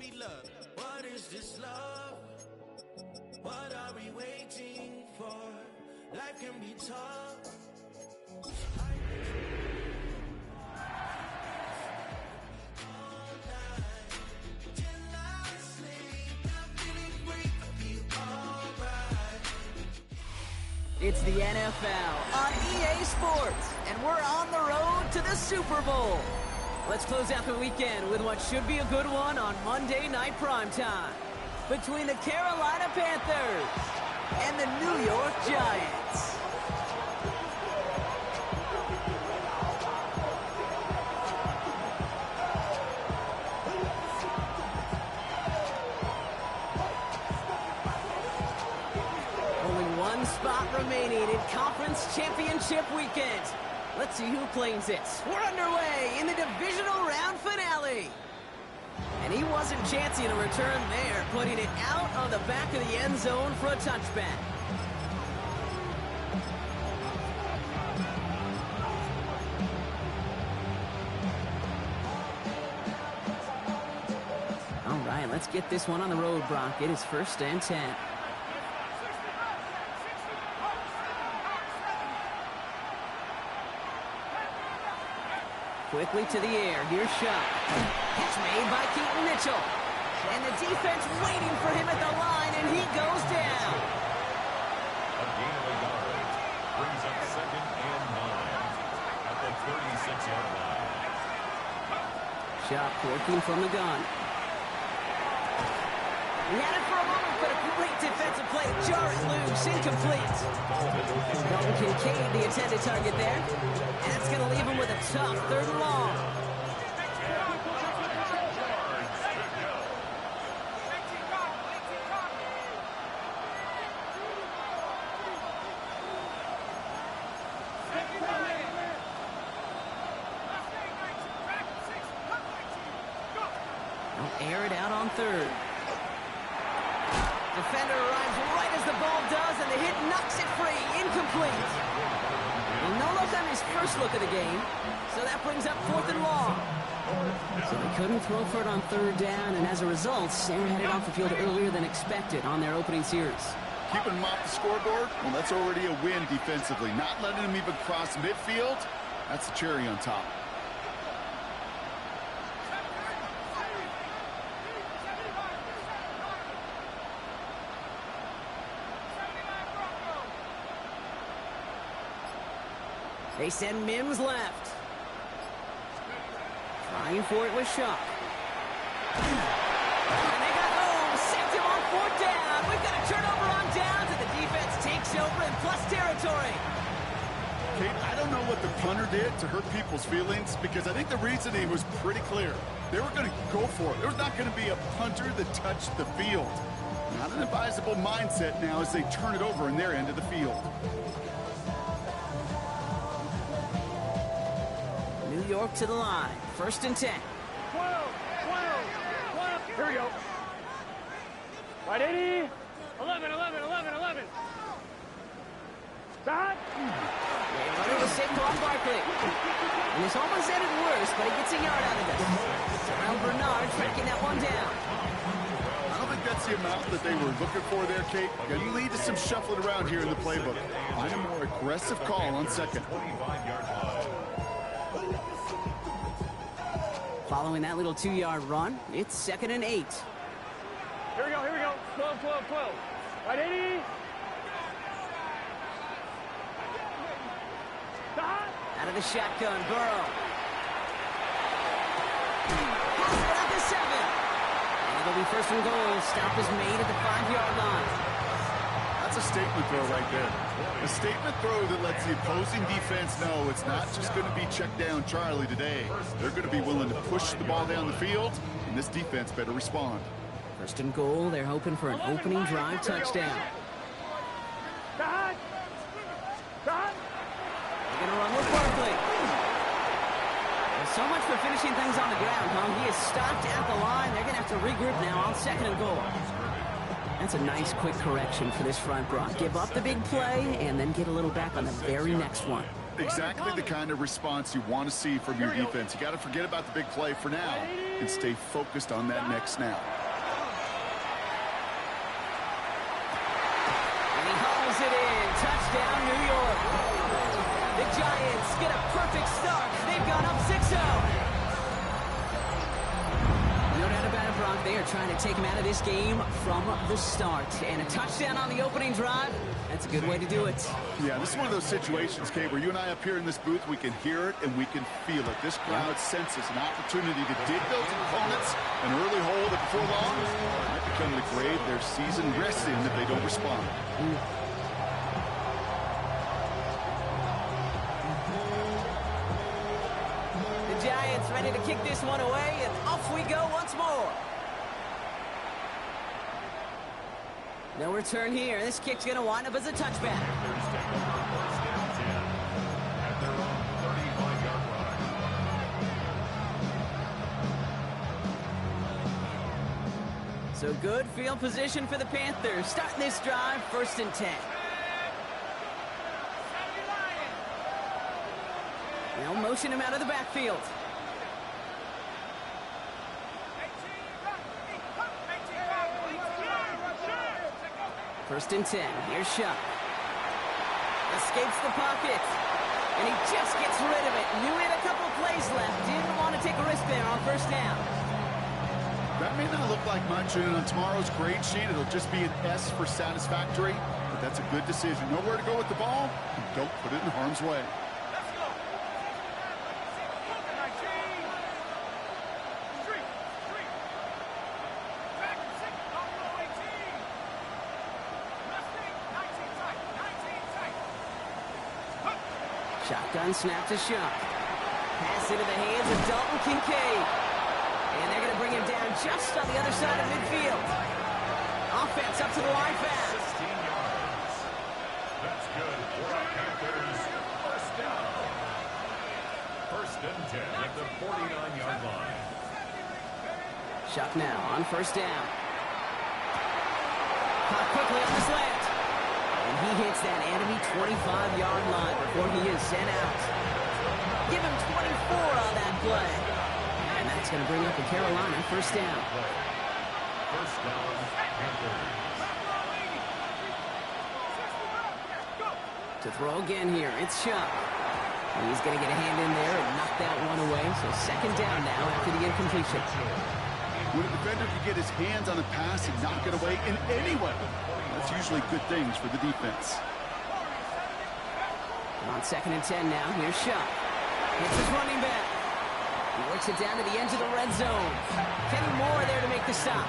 be love. What is this love? What are we waiting for? Life can be tough. It's the NFL on EA Sports, and we're on the road to the Super Bowl. Let's close out the weekend with what should be a good one on Monday Night Primetime between the Carolina Panthers and the New York Giants. Spot remaining in Conference Championship Weekend. Let's see who claims it. We're underway in the divisional round finale. And he wasn't chancing a return there, putting it out of the back of the end zone for a touchback. All right, let's get this one on the road, Brock. It is 1st and 10. Quickly to the air. Here's Shuck. Catch made by Keaton Mitchell. And the defense waiting for him at the line, and he goes down. A gain of a yard brings up 2nd and 9 at the 36-yard line. Shuck working from the gun. He had it for a moment, but a great defensive play. Jar it loose, incomplete. Dalton Kincaid, the intended target there. And that's going to leave him with a tough 3rd and long. They'll air it out on 3rd. Defender arrives right as the ball does, and the hit knocks it free. Incomplete. Well, no look on his first look of the game, so that brings up 4th and long. So they couldn't throw for it on 3rd down, and as a result, they're headed off the field earlier than expected on their opening series. Keeping them off the scoreboard? Well, that's already a win defensively. Not letting them even cross midfield, that's the cherry on top. They send Mims left. Trying for it with Shuck. And they got home. Sacked him on 4th down. We've got a turnover on downs, and the defense takes over in plus territory. Kate, I don't know what the punter did to hurt people's feelings, because I think the reasoning was pretty clear. They were going to go for it. There was not going to be a punter that touched the field. Not an advisable mindset now as they turn it over in their end of the field. New York to the line. 1st and 10. 12. Here we go. Right, 80. 11. Stop. Runner was saved on Barkley. And this almost ended worse, but he gets a yard out of this. Terrell Bernard tracking that one down. I don't think that's the amount that they were looking for there, Kate. Going to lead to some shuffling around here in the playbook. Find a more aggressive call on 2nd. 25-yard line. Following that little 2-yard run, it's 2nd and 8. Here we go. 12. Right, 80. Stop. Out of the shotgun, Burrow. Pass it up to 7. And it'll be 1st and goal. Stop is made at the 5-yard line. That's a statement throw right there. A statement throw that lets the opposing defense know it's not just going to be check down Charlie today. They're going to be willing to push the ball down the field, and this defense better respond. 1st and goal. They're hoping for an opening drive touchdown. Stop. They're going to run with Barkley. Well, so much for finishing things on the ground, huh? He is stopped at the line. They're going to have to regroup now on 2nd and goal. That's a nice quick correction for this front, Brock. Give up the big play and then get a little back on the very next one. Exactly the kind of response you want to see from your defense. You got to forget about the big play for now and stay focused on that next snap. And he hauls it in. Touchdown, New York. The Giants get a perfect start. They've gone up 6-0. No doubt about it, Brock. They are trying to take him out of this game from the start. And a touchdown on the opening drive, that's a good way to do it. Yeah, this is one of those situations, Kate, where you and I up here in this booth, we can hear it and we can feel it. This crowd senses an opportunity to dig those opponents an early hole that before long might become the grave their season rests in if they don't respond. The Giants ready to kick this one away, and off we go once more. No return here. This kick's going to wind up as a touchback. First and 10 at their own 35-yard line. So good field position for the Panthers. Starting this drive, 1st and 10. They'll motion him out of the backfield. First and 10. Here's Shuck. Escapes the pocket. And he just gets rid of it. Knew he had a couple plays left. Didn't want to take a risk there on 1st down. That may not look like much, and on tomorrow's grade sheet, it'll just be an S for satisfactory, but that's a good decision. Know where to go with the ball, and don't put it in harm's way. Shotgun snap to Shuck. Pass into the hands of Dalton Kincaid. And they're going to bring him down just on the other side of midfield. Offense up to the line fast. 16 yards. That's good for our Panthers. First down. 1st and 10 at the 49-yard line. Shuck now on 1st down. Caught quickly on the slant. And he hits that enemy 25-yard line before he is sent out. Give him 24 on that play. And that's going to bring up the Carolina 1st down. First down, Panthers. To throw again here, it's Shuck. He's going to get a hand in there and knock that one away. So 2nd down now after the incompletion. When a defender can get his hands on a pass and knock it away in any way, that's usually good things for the defense. On 2nd and 10 now, here's Shuck. It's his running back. He works it down to the edge of the red zone. Kenny Moore there to make the stop.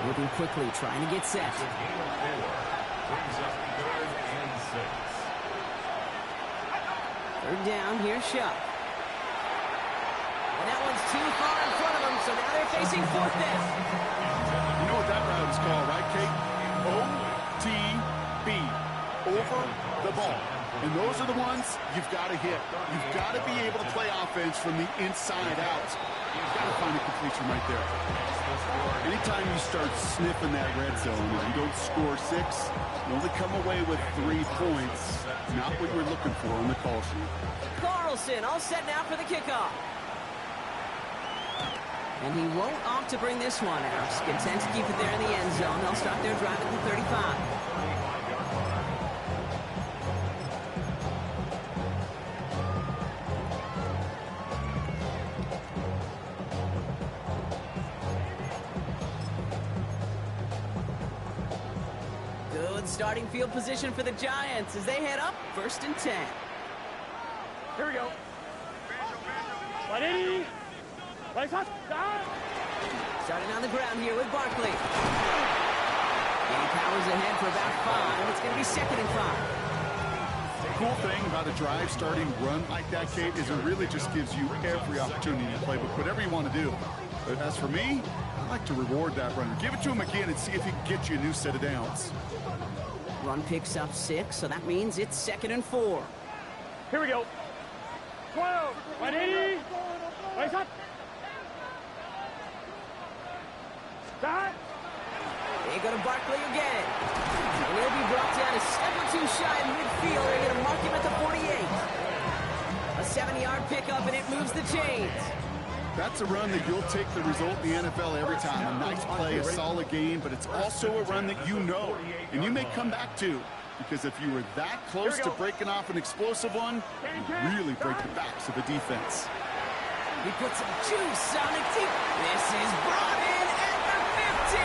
Moving quickly, trying to get set. Brings up 3rd and 6. 3rd down, here's Shuck. And that one's too far in front of him, so now they're facing 4th down. You know what that route is called, right, Kate? OTB. Over the ball. And those are the ones you've got to hit. You've got to be able to play offense from the inside out. You've got to find a completion right there. Anytime you start sniffing that red zone and you don't score 6, you only come away with 3 points. Not what you're looking for on the call sheet. Carlson all set now for the kickoff. And he won't opt to bring this one out. He's content to keep it there in the end zone. They'll start their drive at the 35. Good starting field position for the Giants as they head up 1st and 10. Here we go. Ready? Lights up. Starting on the ground here with Barkley. He powers ahead for about 5. It's going to be 2nd and 5. The cool thing about a drive starting run like that, Kate, is it really just gives you every opportunity to play with whatever you want to do. But as for me, I like to reward that runner. Give it to him again and see if he can get you a new set of downs. Run picks up 6, so that means it's 2nd and 4. Here we go. 12. 180. Lights up. Start. They go to Barkley again. And he'll be brought down a step or 2 shy of midfield. They're going to mark him at the 48. A 7-yard pickup, and it moves the chains. That's a run that you'll take the result in the NFL every time. A nice play, a solid game, but it's also a run that you know, and you may come back to. Because if you were that close to breaking off an explosive one, you really break the backs of the defense. He puts some juice on it deep. This is brought in at the 15.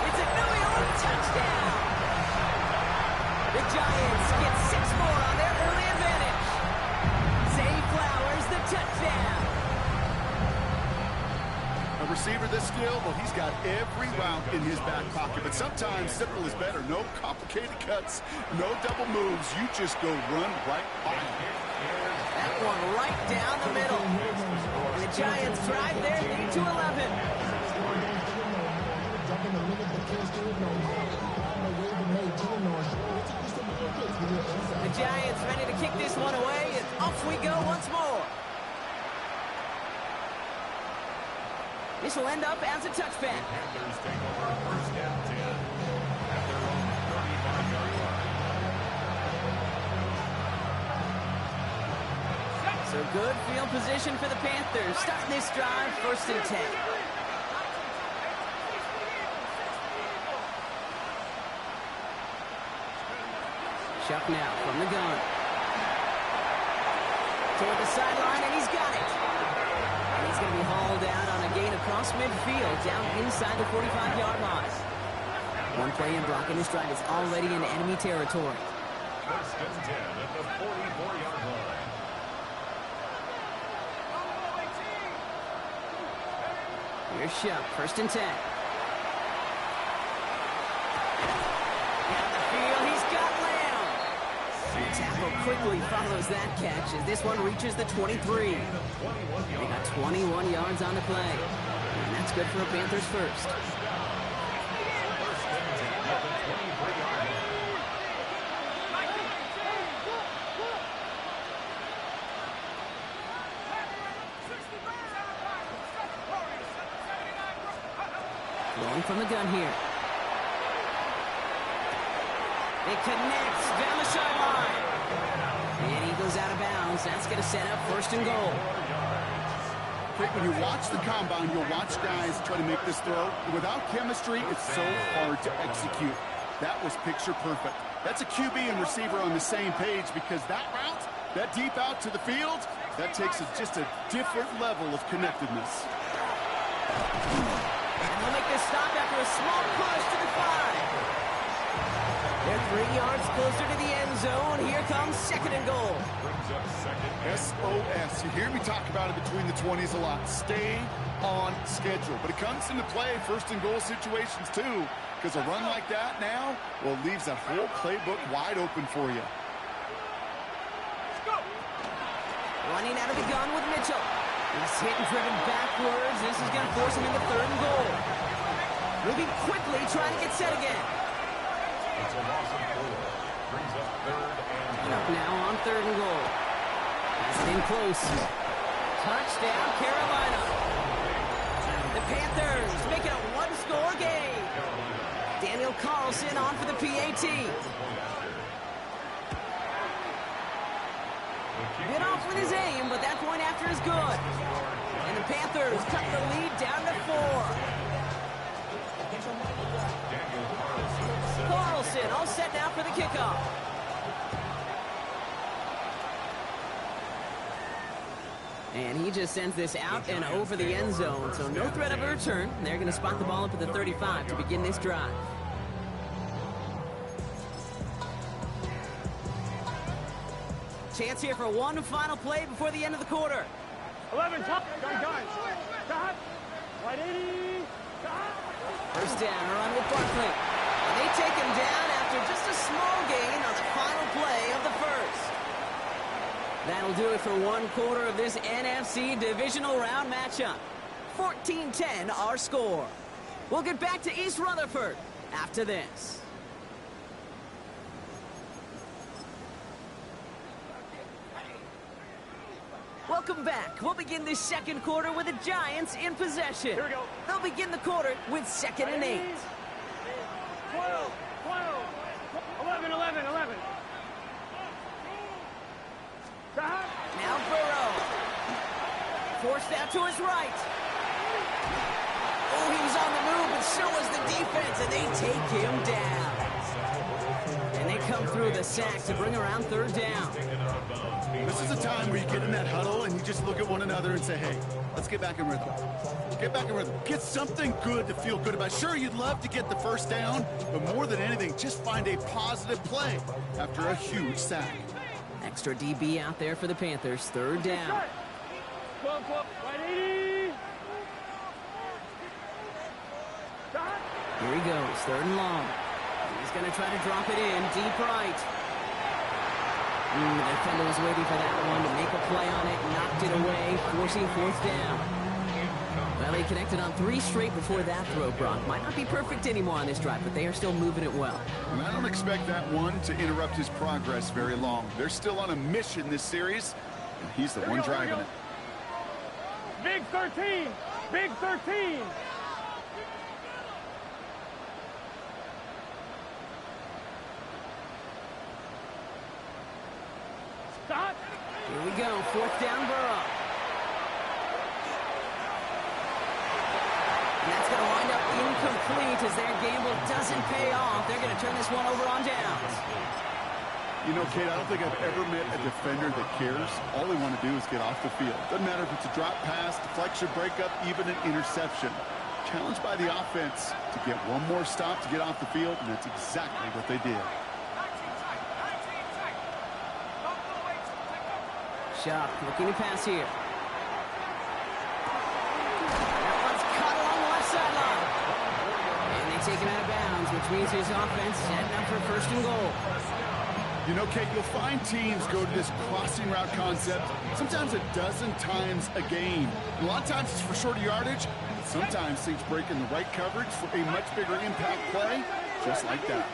It's a New York touchdown. The Giants get 6 more on their early advantage. Zay Flowers, the touchdown. A receiver this skilled, well, he's got every route in his back pocket. But sometimes simple is better. No complicated cuts, no double moves. You just go run right by him. That one right down the middle. And the Giants drive their lead to 11. The Giants ready to kick this one away, and off we go once more. This will end up as a touchback. Panthers take over first and 10 at their own 35-yard line. So good field position for the Panthers. Starting this drive, first and 10. Chuck now from the gun. Toward the sideline, and he's got it. And he's going to be hauled out on a gain across midfield, down inside the 45-yard line. One play in blocking this drive is already in enemy territory. First and 10 at the 44-yard line. Here's Shuck, first and 10. Down the field, he's got Lamb. And the tackle quickly follows that catch as this one reaches the 23. They got 21 yards on the play. And that's good for a Panthers first. First and 10 at the 23-yard line. Going from the gun here. It connects down the sideline. And he goes out of bounds. That's going to set up first and goal. When you watch the combine, you'll watch guys try to make this throw. Without chemistry, it's so hard to execute. That was picture perfect. That's a QB and receiver on the same page because that route, that deep out to the field, that takes just a different level of connectedness. They'll make this stop after a small push to the 5. They're 3 yards closer to the end zone. Here comes second and goal. Brings up second. SOS. You hear me talk about it between the 20s a lot. Stay on schedule. But it comes into play first and goal situations too, because a run like that now, well, leaves that whole playbook wide open for you. Running out of the gun with Mitchell. He's hit and driven backwards. This is going to force him into third and goal. Moving quickly, trying to get set again. It's a loss of 4. Brings up third and 10. Now on third and goal. That's in close. Touchdown, Carolina. The Panthers make it a one-score game. Daniel Carlson on for the PAT. Bit off with his aim, but that point after is good. And the Panthers cut the lead down to 4. Carlson all set now for the kickoff. And he just sends this out and over the end zone, so no threat of a return. They're going to spot the ball up at the 35 to begin this drive. Chance here for one final play before the end of the quarter. 11, top, gun, stop, right 80, stop. First down, run with Barkley. And they take him down after just a small gain on the final play of the first. That'll do it for one quarter of this NFC divisional round matchup. 14-10 our score. We'll get back to East Rutherford after this. Welcome back. We'll begin this second quarter with the Giants in possession. Here we go. They'll begin the quarter with second and 8. 12, 11. Stop. Now Burrow. Forced out to his right. Oh, he was on the move, but so was the defense, and they take him down. And they come through the sack to bring around third down. This is a time where you get in that huddle and you just look at one another and say, hey, let's get back in rhythm. Get back in rhythm. Get something good to feel good about. Sure, you'd love to get the first down, but more than anything, just find a positive play after a huge sack. Extra DB out there for the Panthers. Third down. 12, right 80. Stop. Here he goes, third and long. He's going to try to drop it in, deep right. The defender was waiting for that one to make a play on it, knocked it away, forcing fourth down. Well, he connected on 3 straight before that throw, Brock. Might not be perfect anymore on this drive, but they are still moving it well. And I don't expect that one to interrupt his progress very long. They're still on a mission this series, and he's the one driving it. Big 13. Big 13. Stop. Here we go, fourth down, Burrow. And that's going to wind up incomplete as their gamble doesn't pay off. They're going to turn this one over on downs. You know, Kate, I don't think I've ever met a defender that cares. All they want to do is get off the field. Doesn't matter if it's a drop pass, deflection, breakup, even an interception. Challenged by the offense to get one more stop to get off the field, and that's exactly what they did. Sharp looking to pass here. That one's caught along the left sideline. And they take him out of bounds, which means his offense setting up for first and goal. You know, Kate, you'll find teams go to this crossing route concept sometimes a dozen times a game. A lot of times it's for shorter yardage. Sometimes things break in the right coverage for a much bigger impact play, just like that.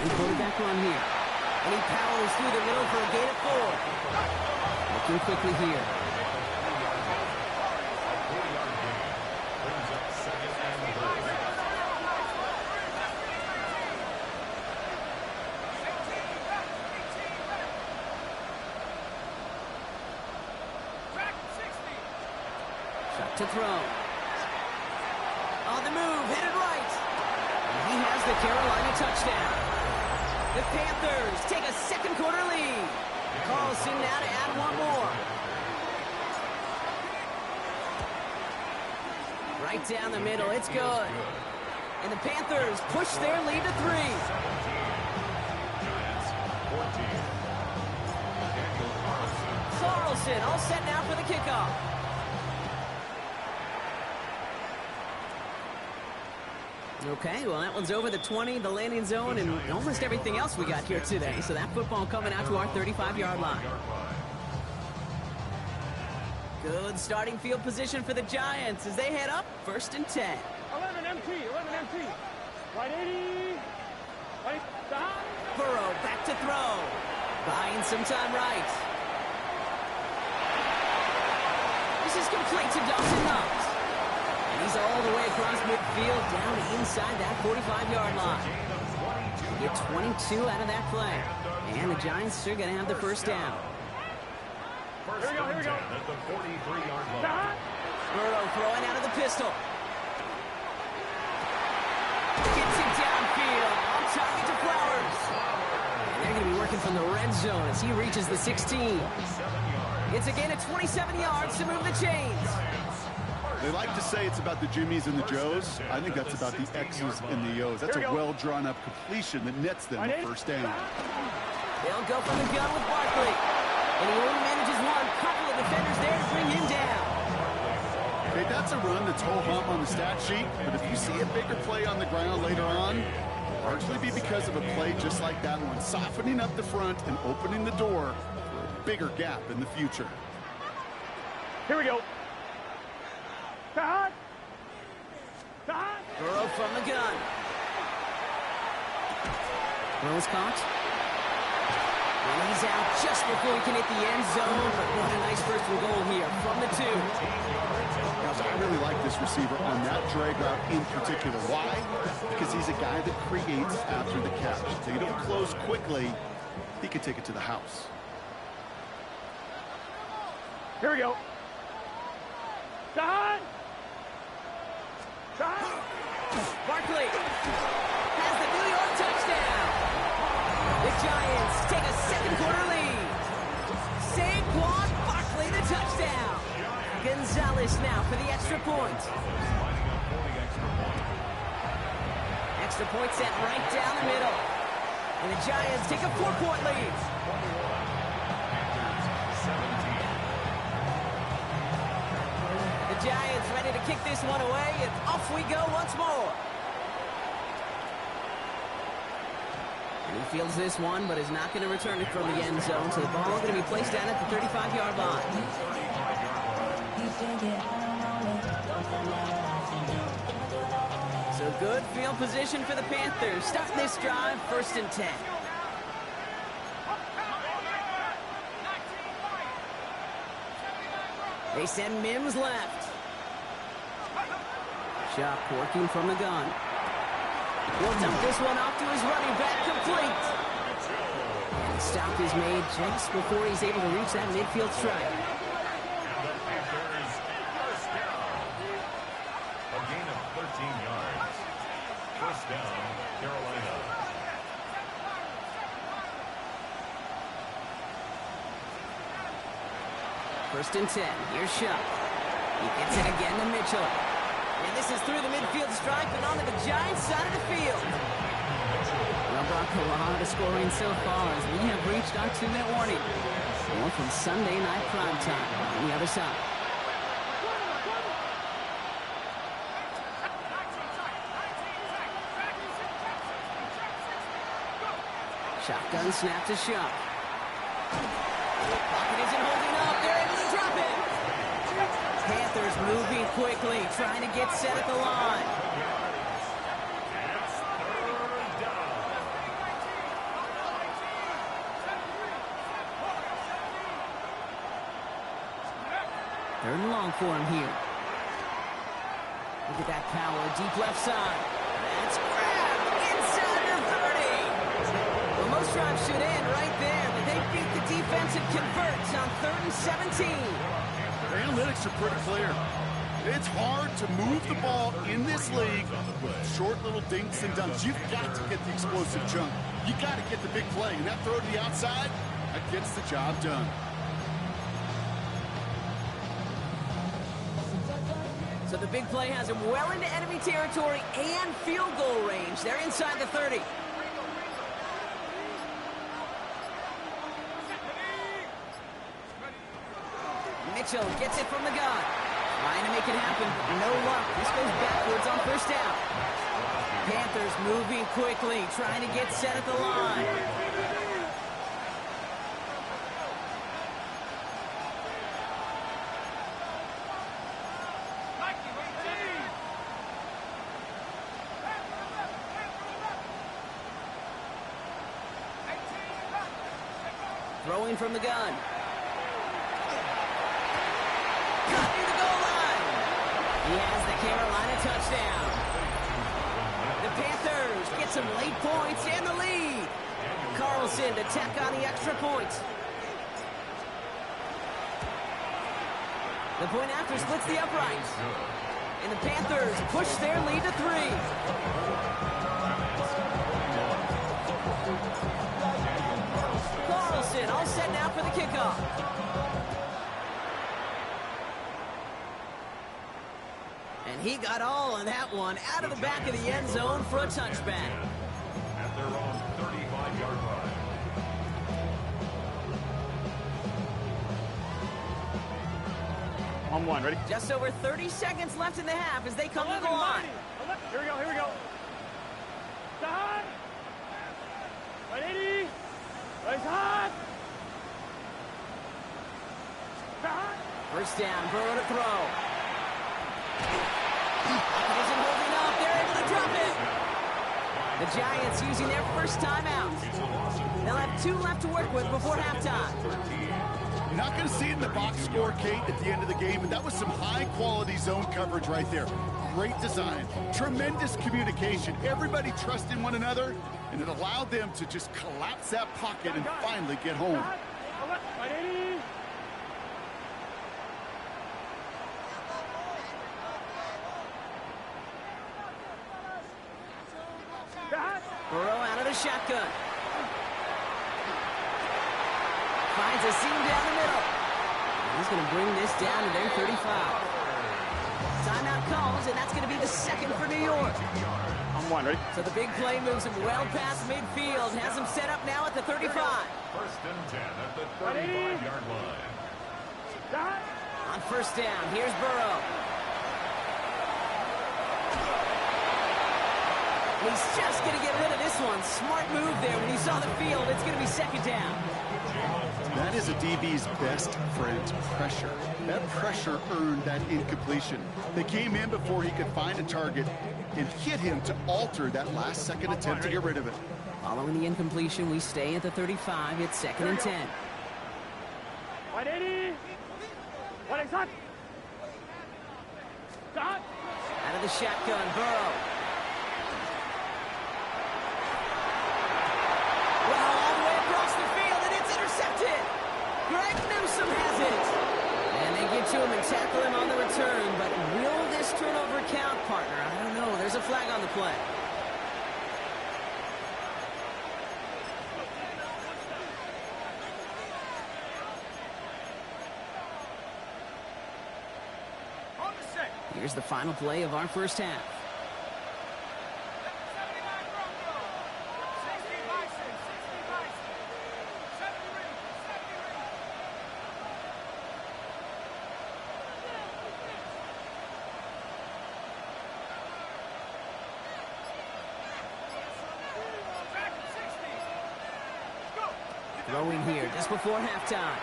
And quarterback run here. And he powers through the middle for a gain of 4. Looking quickly here. Shot to throw. On the move, hit it right. And he has the Carolina touchdown. The Panthers take a second quarter lead. Carlson now to add one more. Right down the middle, it's good. And the Panthers push their lead to 3. Carlson all set now for the kickoff. Okay, well, that one's over the 20, the landing zone, and almost everything else we got here today. So that football coming out to our 35-yard line. Good starting field position for the Giants as they head up first and 10. 11 MT. Right 80. Right stop. Burrow back to throw. Buying some time right. This is complete to Dawson Knox. He's all the way across midfield down inside that 45-yard line. Get 22 out of that play. And the Giants are going to have the first down. First Here we go. At the 43-yard line. Stop. Burrow throwing out of the pistol. Gets it downfield. On target to Flowers. And they're going to be working from the red zone as he reaches the 16. It's a gain of 27 yards to move the chains. They like to say it's about the Jimmies and the Joes. I think that's about the X's and the O's. That's a well-drawn-up completion that nets them the first down. They'll go from the gun with Barkley. And he only manages one. Couple of defenders there to bring him down. Okay, that's a run that's ho-hum on the stat sheet, but if you see a bigger play on the ground later on, largely be because of a play just like that one, softening up the front and opening the door for a bigger gap in the future. Here we go. Stop. Burrow from the gun. Burrow's caught. And he's out just before he can hit the end zone. But what a nice first and goal here from the 2. Guys, I really like this receiver on that drag route in particular. Why? Because he's a guy that creates after the catch. If they don't close quickly, he can take it to the house. Here we go. Don! Barkley has the New York touchdown. The Giants take a second quarter lead. Saquon Barkley the touchdown. Gonzalez now for the extra point. Extra point set right down the middle. And the Giants take a 4-point lead. The Giants ready to kick this one away, and off we go once more. And he fields this one, but is not going to return it from the end zone, so the ball is going to be placed down at the 35-yard line. So good field position for the Panthers. Starting this drive, 1st and 10. They send Mims left. Shock working from the gun. He'll dump this one off to his running back, complete. And the stop is made just before he's able to reach that midfield strike. And the Panthers first down. A gain of 13 yards. First down, Carolina. First and 10. Here's Shuck. He gets it again to Mitchell. And this is through the midfield stripe and onto the Giants side of the field. Well, Brock, a lot of scoring so far as we have reached our 2-minute warning. More from Sunday Night Primetime on the other side. Shotgun snap to Shuck. Pocket isn't holding up. They're able to drop it. Panthers moving quickly, trying to get set at the line. Third and long for him here. Look at that power, deep left side. That's grabbed inside the 30. Well, most drives should end right there, but they beat the defense and converts on 3rd and 17. The analytics are pretty clear. It's hard to move the ball in this league with short little dinks and dunks. You've got to get the explosive chunk. You got to get the big play. And that throw to the outside, that gets the job done. So the big play has him well into enemy territory and field goal range. They're inside the 30. Mitchell gets it from the gun. Trying to make it happen. No luck. This goes backwards on 1st down. Panthers moving quickly, trying to get set at the line. Throwing from the gun. Cut near the goal line. He has the Carolina touchdown. The Panthers get some late points and the lead. Carlson to tack on the extra point. The point after splits the uprights. And the Panthers push their lead to 3. Carlson all set now for the kickoff. And he got all on that one out of the back of the end zone for a touchback. At their own 35-yard line. On one, ready? Just over 30 seconds left in the half as they come to the line. Here we go, here we go. Stop! 180. Right hot. First down, Burrow to throw. Pocket isn't holding up. They're able to drop it. The Giants using their first timeout. They'll have 2 left to work with before halftime. You're not going to see it in the box score, Kate, at the end of the game, and that was some high-quality zone coverage right there. Great design, tremendous communication. Everybody trusting one another, and it allowed them to just collapse that pocket and finally get home. Burrow out of the shotgun. Finds a seam down the middle. He's going to bring this down to their 35. Timeout calls, and that's going to be the second for New York. I'm one, ready? So the big play moves him well past midfield, has him set up now at the 35. First and 10 at the 35-yard line. On first down, here's Burrow. He's just going to get rid of this one. Smart move there when he saw the field. It's going to be second down. That is a DB's best friend, pressure. That pressure earned that incompletion. They came in before he could find a target and hit him to alter that last-second attempt to get rid of it. Following the incompletion, we stay at the 35. It's second and 10. 180. 180. Out of the shotgun, Burrow. Well, all the way across the field, and it's intercepted. Greg Newsome has it. And they get to him and tackle him on the return, but will this turnover count, partner? I don't know. There's a flag on the play. Here's the final play of our first half. Throwing here just before halftime.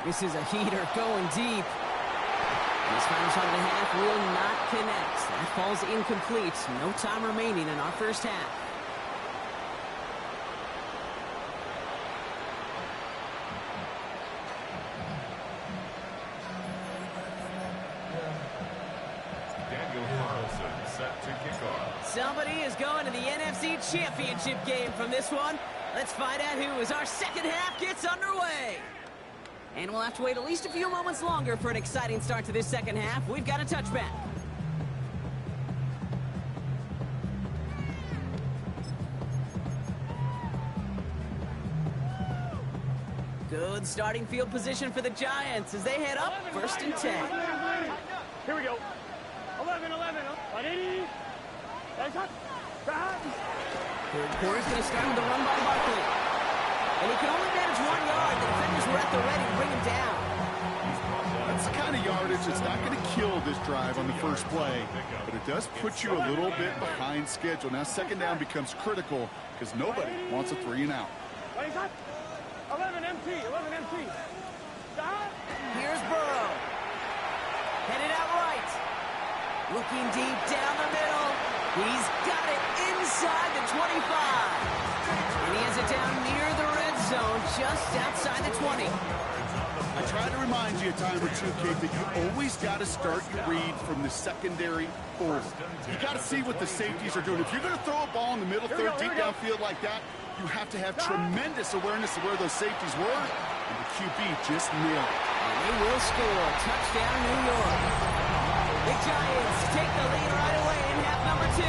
This is a heater going deep. This final shot of the half will not connect. That falls incomplete. No time remaining in our first half. Daniel Carlson set to kick off. Somebody is going to the NFC Championship game from this one. Let's find out who as our second half gets underway. And we'll have to wait at least a few moments longer for an exciting start to this second half. We've got a touchback. Good starting field position for the Giants as they head up first and 10. Here we go. 11. 180. Third quarter's going to start with the run by Barkley. And he can only manage 1 yard. The defenders were at the ready to bring him down. That's the kind of yardage that's not going to kill this drive on the first play, but it does put you a little bit behind schedule. Now second down becomes critical because nobody wants a 3 and out. 11 MT. Here's Burrow. Headed out right. Looking deep down the middle. He's got it inside the 25. And he has it down near the red zone, just outside the 20. I try to remind you a time or two, Kate, that you always got to start your read from the secondary forward. You got to see what the safeties are doing. If you're going to throw a ball in the middle third, deep downfield like that, you have to have tremendous awareness of where those safeties were, and the QB just nailed it. And they will score. Touchdown, New York. The Giants take the lead right away in half number 2.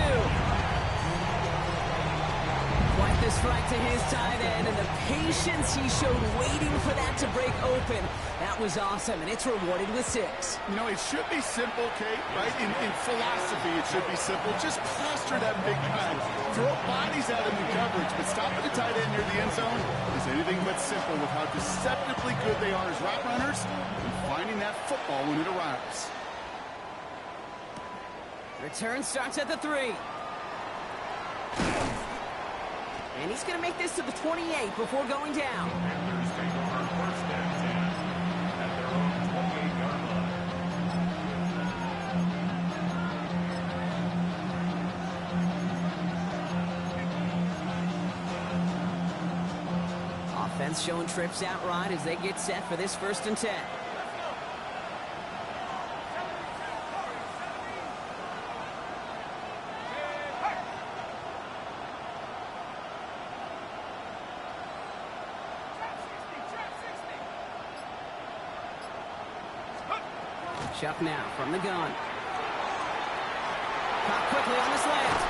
Quite the strike to his tight end, and the patience he showed waiting for that to break open. That was awesome, and it's rewarded with 6. You know, it should be simple, Kate, right? In philosophy, it should be simple. Just plaster that big guy. Throw bodies out in the coverage, but stopping the tight end near the end zone is anything but simple with how deceptively good they are as route runners and finding that football when it arrives. Return starts at the 3. And he's going to make this to the 28 before going down. Panthers take over first and 10 at their own 28-yard line. Offense showing trips out right as they get set for this 1st and 10. Chuck now from the gun. Caught quickly on the slant.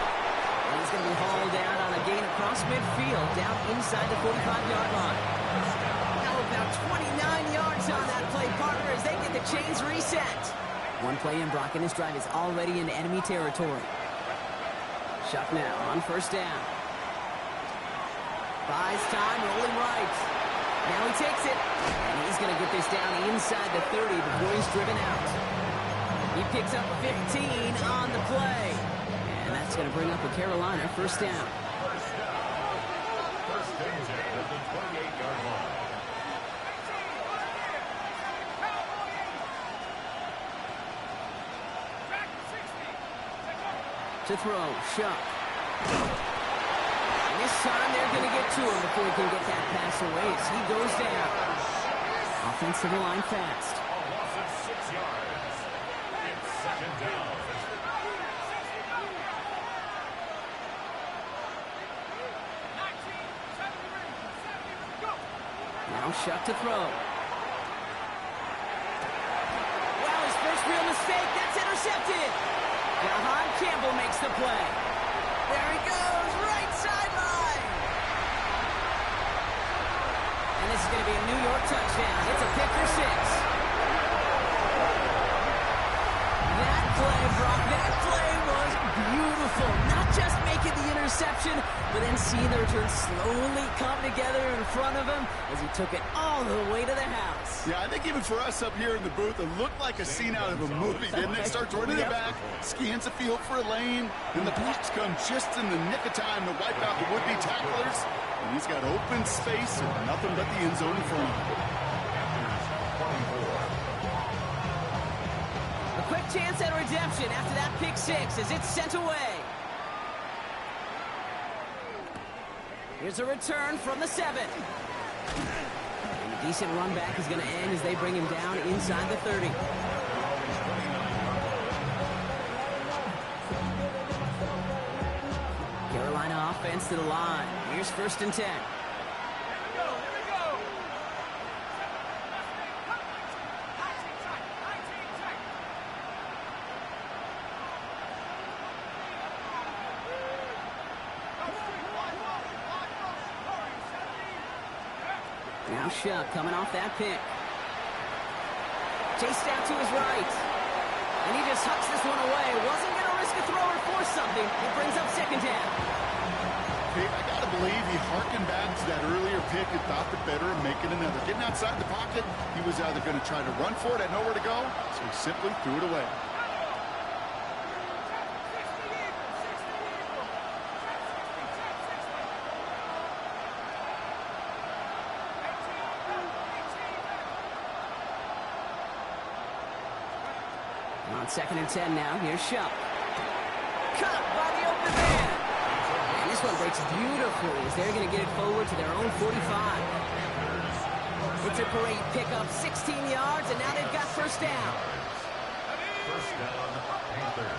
And he's going to be hauled down on a gain across midfield, down inside the 45-yard line. Now about 29 yards on that play, partner, as they get the chains reset. One play in, Brock, and his drive is already in enemy territory. Chuck now on 1st down. Buys time, rolling right. Now he takes it, and he's going to get this down inside the 30 before he's driven out. He picks up 15 on the play, and that's going to bring up a Carolina 1st down. 1st and 10 at the 28-yard line. To throw, Chuck. This time they're going to get to him before he can get that pass away as he goes down. Offensive line fast. A loss of 6 yards. It's 2nd down. Now Chuck to throw. Wow, his first real mistake. That's intercepted. Jahan Campbell makes the play. There he goes, right sideline. And this is going to be a New York touchdown. It's a pick for 6. That play, Brock, that play was beautiful. Not just making the interception, but then seeing the return slowly come together in front of him as he took it all the way to the house. Yeah, I think even for us up here in the booth, it looked like a scene out of a movie, didn't it? Starts running it back, scans the field for a lane, and the blocks come just in the nick of time to wipe out the would-be tacklers. And he's got open space and nothing but the end zone in front of him. A quick chance at redemption after that pick 6 as it's sent away. Here's a return from the 7. And a decent run back is going to end as they bring him down inside the 30. Carolina offense to the line. Here's 1st and 10. Now Chuck coming off that pick. Chased out to his right. And he just hucks this one away. Wasn't going to risk a throw or force something. It brings up 2nd down. Hey, I got to believe he harkened back to that earlier pick and thought the better of making another. Getting outside the pocket, he was either going to try to run for it, had nowhere to go, so he simply threw it away. On 2nd and 10 now, here's Chuck. Cut by the open man. And this one breaks beautifully as they're going to get it forward to their own 45. It's a great pickup, 16 yards, and now they've got 1st down. 1st down, Panthers.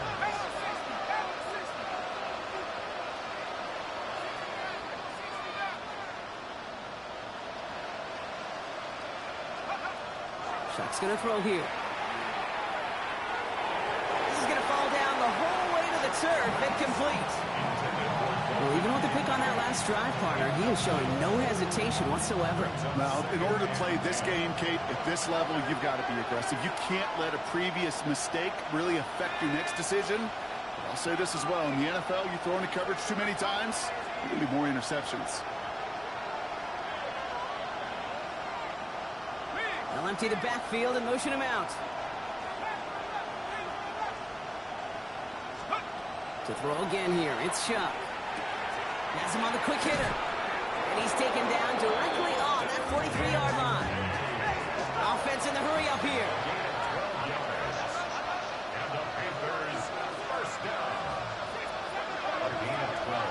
Chuck's going to throw here. The whole way to the turf, incomplete. Well, even with the pick on that last drive, partner, he is showing no hesitation whatsoever. Well, in order to play this game, Kate, at this level, you've got to be aggressive. You can't let a previous mistake really affect your next decision. But I'll say this as well. In the NFL, you throw into coverage too many times, there's going to be more interceptions. They'll empty the backfield and motion him out. To throw again here, it's Chuck. Has him on the quick hitter. And he's taken down directly on that 43-yard line. Offense in the hurry up here. And the Panthers, 1st down. A gain of 12.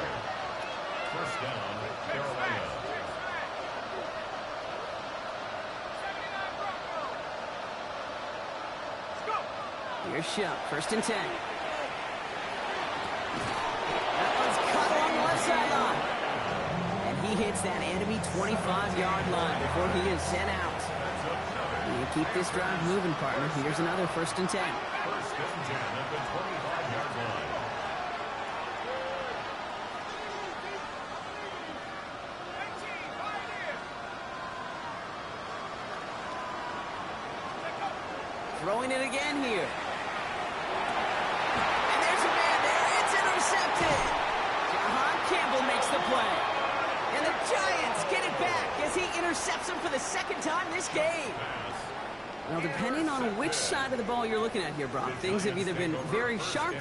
1st down, Carolina. Here's Shuck, 1st and 10. That one's cut along the left sideline. And he hits that enemy 25-yard line before he is sent out. You keep this drive moving, partner. Here's another 1st and 10. 1st and 10 at the 25-yard line. Throwing it again here. And there's a man there. It's intercepted. Jahan Campbell makes the play. And the Giants get it back as he intercepts him for the 2nd time this game. Well, depending on which side of the ball you're looking at here, Brock, things have either been very sharp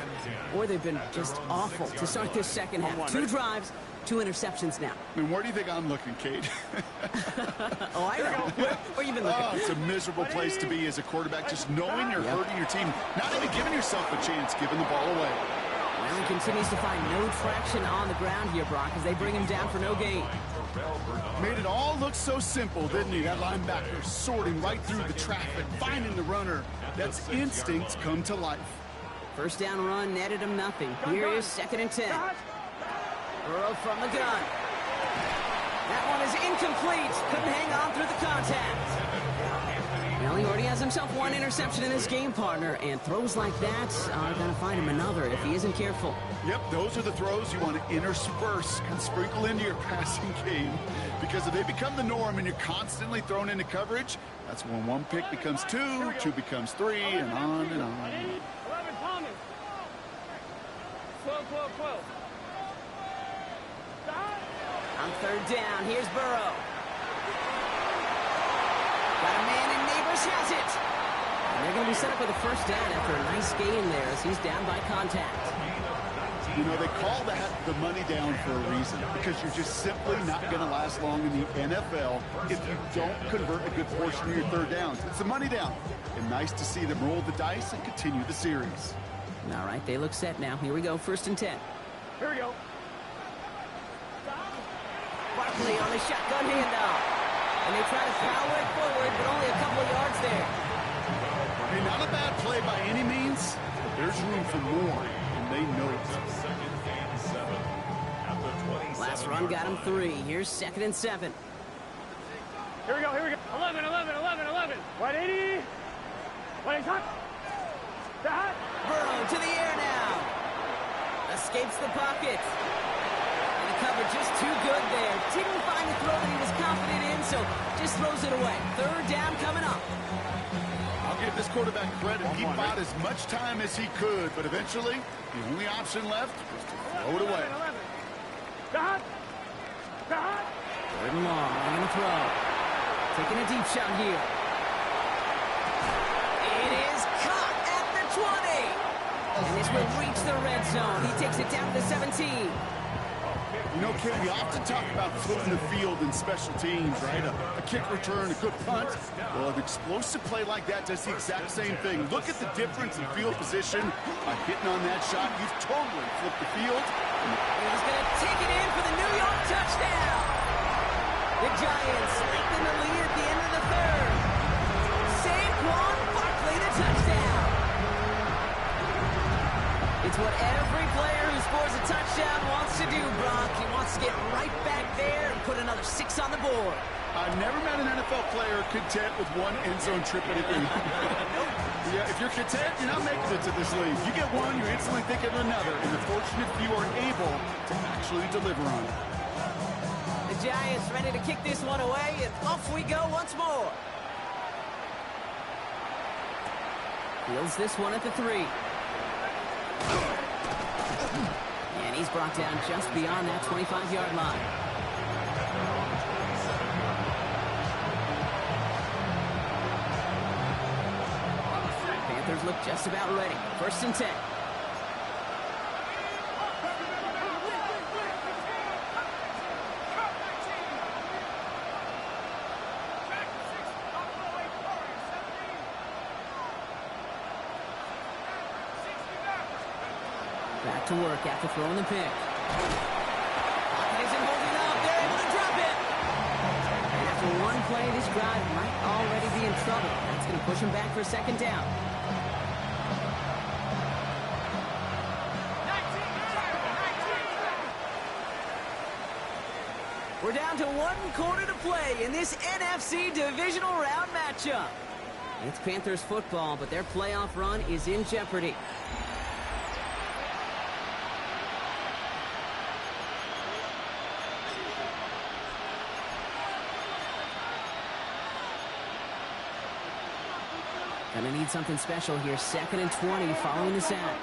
or they've been just awful to start this 2nd half. 2 drives, 2 interceptions now. I mean, where do you think I'm looking, Kate? Oh, I know. Where you been looking? Oh, it's a miserable place to be as a quarterback, just knowing you're hurting your team, not even giving yourself a chance, giving the ball away. Well, he continues to find no traction on the ground here, Brock, as they bring him down for no gain. Made it all look so simple, didn't he? That linebacker sorting right through the traffic, finding the runner. That's instincts come to life. 1st down run netted him nothing. Here is 2nd and 10. Burrow from the gun. That one is incomplete. Couldn't hang on through the contact. Well, he already has himself 1 interception in this game, partner, and throws like that are going to find him another if he isn't careful. Yep, those are the throws you want to intersperse and sprinkle into your passing game, because if they become the norm and you're constantly thrown into coverage, that's when 1 pick becomes 2, 2 becomes 3, and on and on. 11, Thomas. 12. On 3rd down, here's Burrow. Got a man, and Neighbors has it. And they're going to be set up with a 1st down after a nice gain there as he's down by contact. You know, they call that the money down for a reason, because you're just simply not going to last long in the NFL if you don't convert a good portion of your 3rd downs. It's the money down. And nice to see them roll the dice and continue the series. All right, they look set now. Here we go, 1st and 10. Here we go. Barkley on the shotgun handoff. And they try to power it forward, but only a couple of yards there. I mean, not a bad play by any means, but there's room for more, and they know it. 2nd and 7 at the 27. Last run got him 3. Here's 2nd and 7. Here we go. 11. 180. 180. Burrow to the air now. Escapes the pocket. And the cover just too good there. Didn't find the throw that he was confident in, so just throws it away. 3rd down coming up. I'll give this quarterback credit. He bought as much time as he could, but eventually, the only option left was to throw it away. 11. 3rd and long. They're going to throw. Taking a deep shot here. It is caught at the 20. And this will reach the red zone. He takes it down to the 17. You know, Ken, we often talk about flipping the field in special teams, right? A kick return, a good punt. Well, an explosive play like that does the exact same thing. Look at the difference in field position by hitting on that shot. You've totally flipped the field. He's going to take it in for the New York touchdown. The Giants lengthen the lead at the end of the 3rd. Saquon Barkley, the touchdown. It's what every player who scores a touchdown wants to do, Brock. He wants to get right back there and put another 6 on the board. I've never met an NFL player content with 1 end zone trip at a game. Yeah, if you're content, you're not making it to this league. You get 1, you're instantly thinking of another, and the fortunate few are able to actually deliver on it. The Giants ready to kick this one away, and off we go once more. Fields this one at the 3. And he's brought down just beyond that 25-yard line. Panthers look just about ready. 1st and 10. Back to work after throwing the pick. Pocket isn't holding up. They're able to drop it. And after one play, this drive might already be in trouble. That's going to push him back for a 2nd down. We're down to 1 quarter to play in this NFC divisional round matchup. It's Panthers football, but their playoff run is in jeopardy. Gonna need something special here. 2nd and 20 following the sack.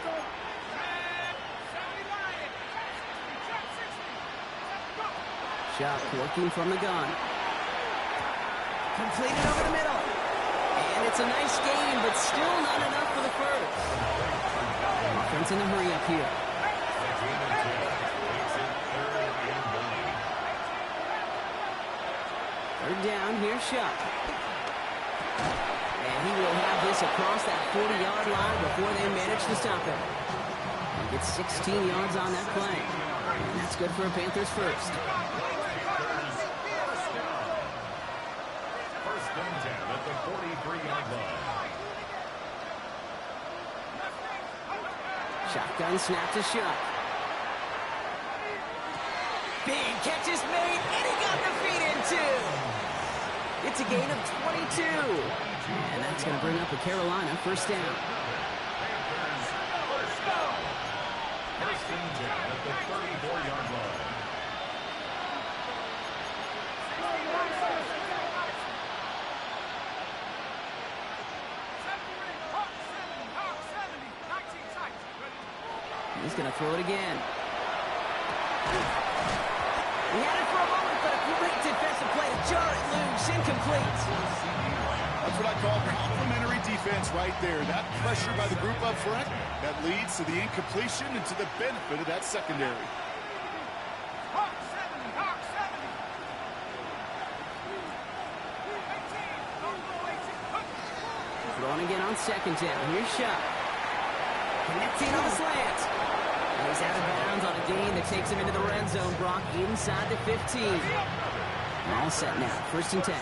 Shock working from the gun. Completed over the middle. And it's a nice gain, but still not enough for the first. Offense in the hurry up here. Third down, here's Shock. And he will have this across that 40-yard line before they manage to stop him. He gets 16 yards on that play. And that's good for a Panthers first. At the 43-yard line. Shotgun snap to Shock. Big catch is made, and he got the feet in too. It's a gain of 22. And that's going to bring up a Carolina first down. First and 10 at the 34-yard line. He's going to throw it again. He had it for a moment, but a great defensive play to jar it loose. Incomplete. That's what I call complimentary defense right there. That pressure by the group up front, that leads to the incompletion and to the benefit of that secondary. Throwing again on 2nd down. Here's Shock. Connecting on the slant. And he's out of bounds on a gain that takes him into the red zone. Brock inside the 15. All set now. 1st and 10. A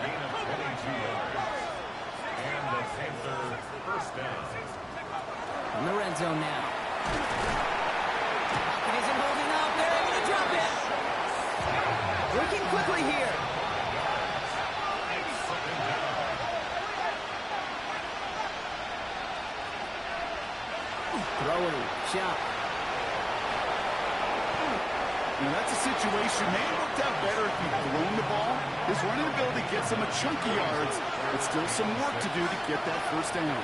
gain of 22 yards. And the Panther first down. In the red zone now. It isn't holding up. They're able to drop it. Working quickly here. Throwing. Shock. Now that's a situation may have worked out better if he'd thrown the ball. His running ability gets him a chunky yards, but still some work to do to get that first down.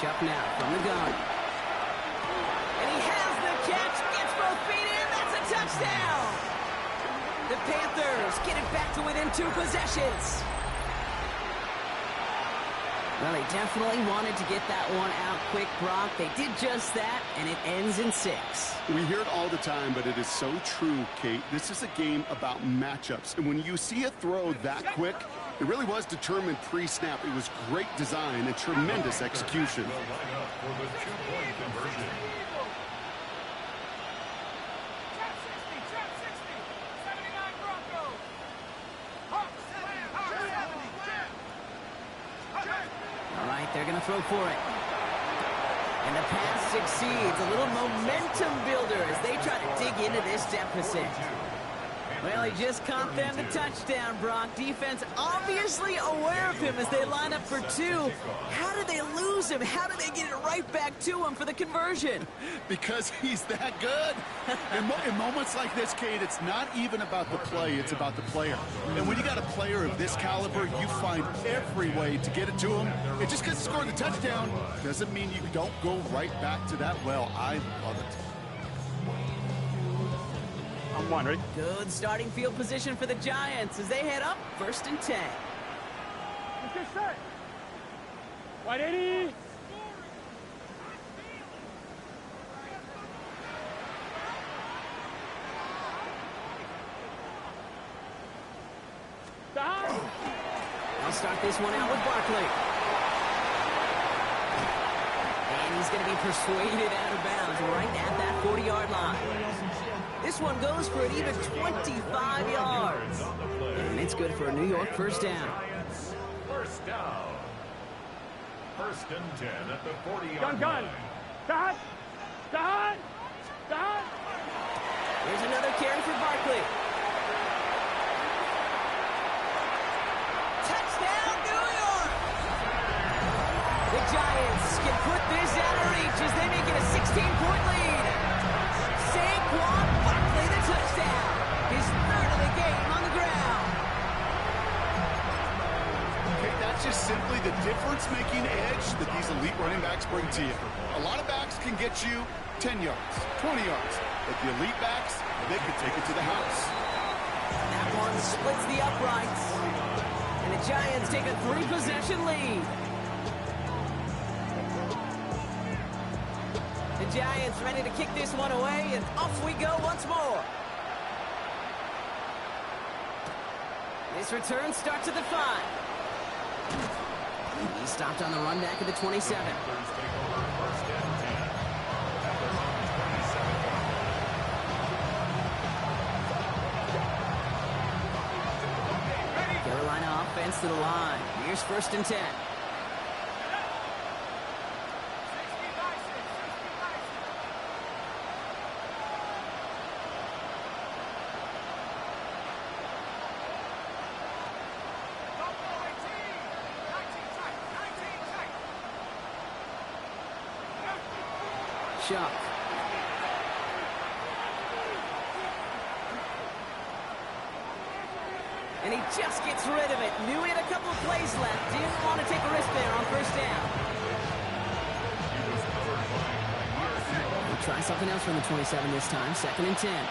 Shock now from the gun. And he has the catch. Gets both feet in. That's a touchdown. The Panthers get it back to within 2 possessions. Well, they definitely wanted to get that one out quick, Brock. They did just that, and it ends in 6. We hear it all the time, but it is so true, Kate. This is a game about matchups. And when you see a throw that quick, it really was determined pre-snap. It was great design and tremendous execution. Will line up for the 2-point conversion. All right, they're going to throw for it. And the pass succeeds. A little momentum builder as they try to dig into this deficit. Well, he just caught them the touchdown, Brock. Defense obviously aware of him as they line up for 2. How did they lose him? How did they get it right back to him for the conversion? Because he's that good. In moments like this, Kate, it's not even about the play, it's about the player. And when you got a player of this caliber, you find every way to get it to him. And just because he scored the touchdown doesn't mean you don't go right back to that well. I love it. I'm one, ready? Good starting field position for the Giants as they head up 1st and 10. Let's get set. 180. They'll start this one out with Barkley. And he's going to be persuaded out of bounds right at that 40-yard line. This one goes for an even 25 yards. And it's good for a New York first down. down. First and 10 at the 40-yard Gun. line. Dahan. Here's another carry for Barkley. Touchdown, New York! The Giants can put this out of reach as they make it a 16-point lead. Saquon Barkley, the touchdown. His third of the game on the ground. Okay, that's just simply the difference-making edge that these elite running backs bring to you. A lot of backs can get you 10 yards, 20 yards. But the elite backs, they could take it to the house. That one splits the uprights. And the Giants take a 3-possession lead. The Giants ready to kick this one away, and off we go once more. This return starts at the 5. He stopped on the run back at the 27. First and 10 at their own 27. Carolina offense to the line. Here's first and 10. Chuck. And he just gets rid of it. Knew he had a couple of plays left. Didn't want to take a risk there on first down. We'll try something else from the 27 this time. Second and 10.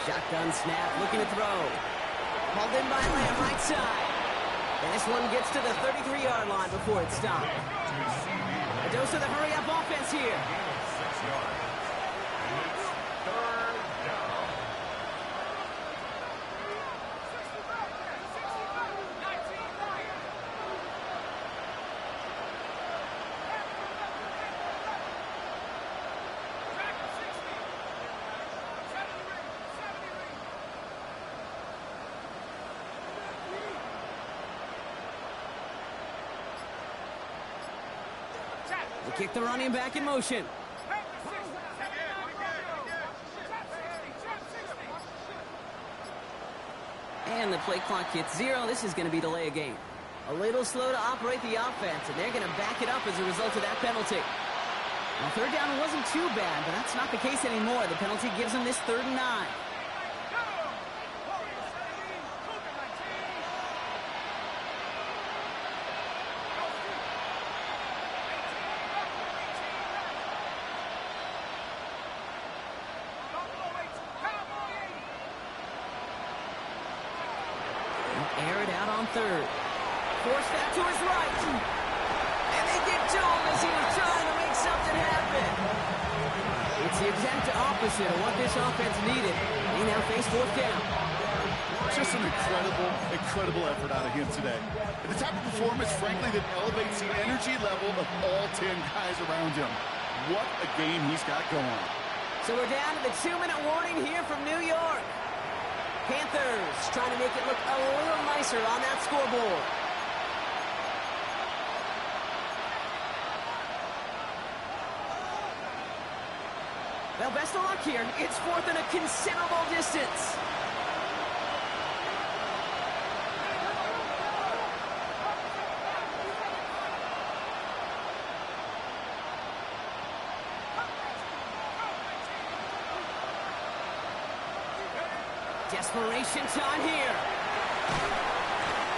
Shotgun snap, looking to throw. Hauled in by Lamb, right side. And this one gets to the 33-yard line before it's stopped. A dose of the hurry-up offense here. 6 yards. And it's third down. They kick the running back in motion. And the play clock hits 0. This is going to be delay a game. A little slow to operate the offense, and they're going to back it up as a result of that penalty. Well, third down wasn't too bad, but that's not the case anymore. The penalty gives them this 3rd and 9. Air it out on 3rd. Force that to his right. And they get to him as he was trying to make something happen. It's the exact opposite of what this offense needed. They now face 4th down. Just an incredible effort out of him today. And the type of performance, frankly, that elevates the energy level of all 10 guys around him. What a game he's got going. So we're down to the 2-minute warning here from New York. Panthers trying to make it look a little nicer on that scoreboard. Well, best of luck here. It's 4th and a considerable distance. Desperation time here.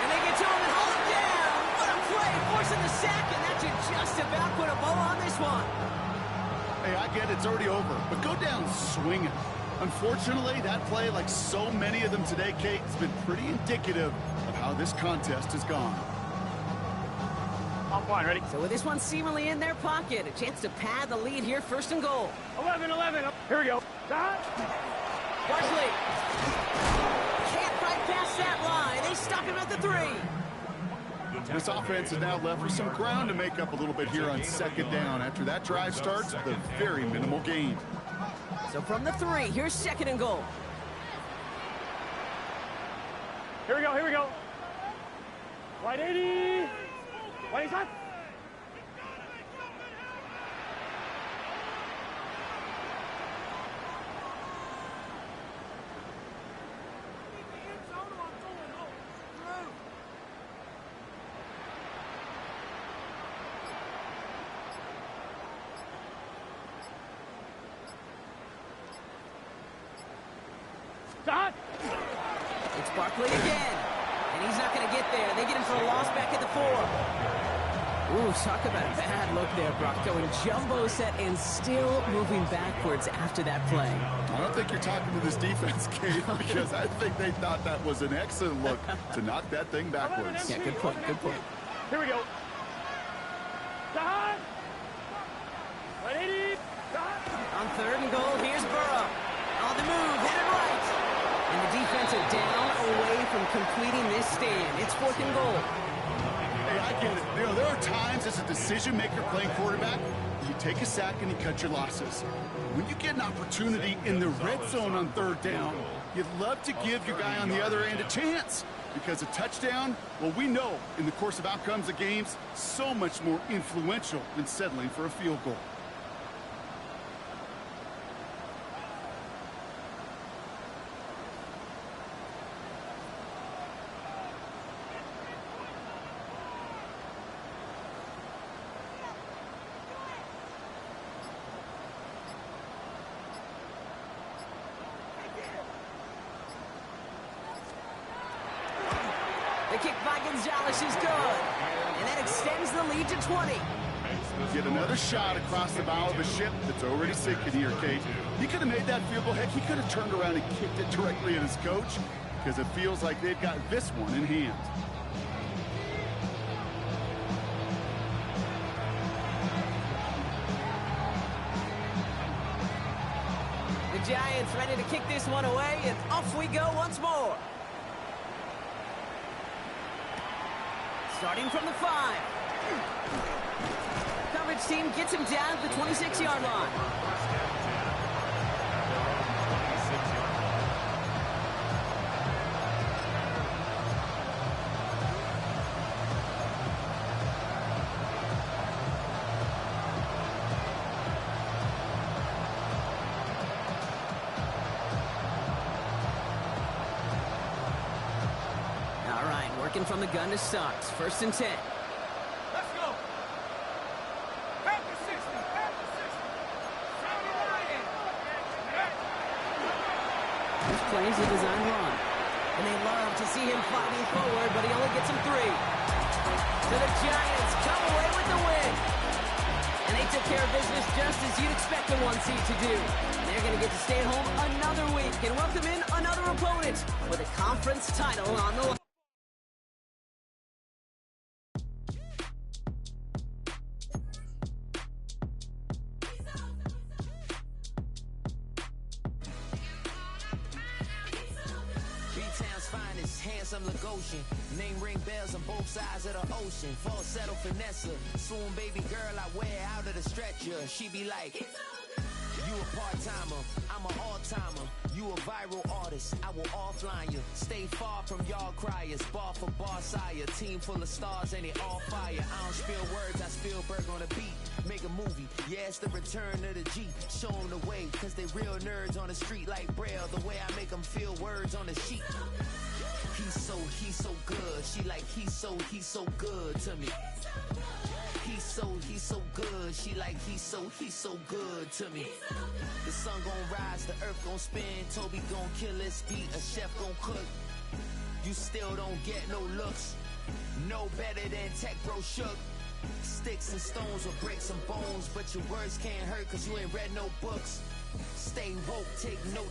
And they get to him and hold him down. What a play, forcing the sack, and that should just about put a bow on this one. Hey, I get it's already over, but go down swinging. Unfortunately, that play, like so many of them today, Kate, has been pretty indicative of how this contest has gone. Offline, ready? So with this one seemingly in their pocket, a chance to pad the lead here, 1st and goal. 11. Here we go. Dahan. Barkley can't fight past that line. They stop him at the 3. This offense is now left with some ground to make up a little bit here on second down. After that drive starts, the very minimal gain. So from the 3, here's second and goal. Here we go, here we go. Wide 80. Wide shot. Shot. It's Barkley again. And he's not going to get there. They get him for a loss back at the 4. Ooh, talk about a bad look there, Brock. Going jumbo set and still moving backwards after that play. I don't think you're talking to this defense, Kate, because I think they thought that was an excellent look to knock that thing backwards. Yeah, good point, good point. Here we go. Shot. Wide 80. Shot. On third and goal, here's Burrow. On the move, headed right. And the defense are down away from completing this stand. It's 4th and goal. Hey, I get it. You know, there are times as a decision-maker playing quarterback, you take a sack and you cut your losses. When you get an opportunity in the red zone on third down, you'd love to give your guy on the other end a chance. Because a touchdown, well, we know in the course of outcomes of games, so much more influential than settling for a field goal. The kick by Gonzalez is good. And that extends the lead to 20. Get another shot across the bow of a ship that's already sinking here, Kate. He could have made that field goal. Heck, he could have turned around and kicked it directly at his coach because it feels like they've got this one in hand. The Giants ready to kick this one away, and off we go once more. Starting from the 5. Coverage team gets him down to the 26-yard line. From the gun to start. 1st and 10. Let's go. Back to 60. Back to 60. This play's a design run. And they love to see him fighting forward, but he only gets him 3. So the Giants come away with the win. And they took care of business just as you'd expect a 1 seed to do. And they're going to get to stay at home another week and welcome in another opponent with a conference title on the line. Name ring bells on both sides of the ocean. Falsetto Vanessa, soon baby girl I wear out of the stretcher. She be like, you a part-timer, I'm an all-timer. You a viral artist, I will offline you. Stay far from y'all criers, bar for bar sire. Team full of stars and it all fire. I don't spill words, I spill Berg on the beat. Make a movie, yeah, it's the return of the G. Show them the way, cause they real nerds on the street like Braille. The way I make them feel words on the sheet. He's so good. She like, he's so good to me. He's so good. She like, he's so good to me. The sun gon' rise, the earth gon' spin. Toby gon' kill this beat, a chef gon' cook. You still don't get no looks. No better than Tech Bro Shook. Sticks and stones will break some bones, but your words can't hurt cause you ain't read no books. Stay woke, take notes.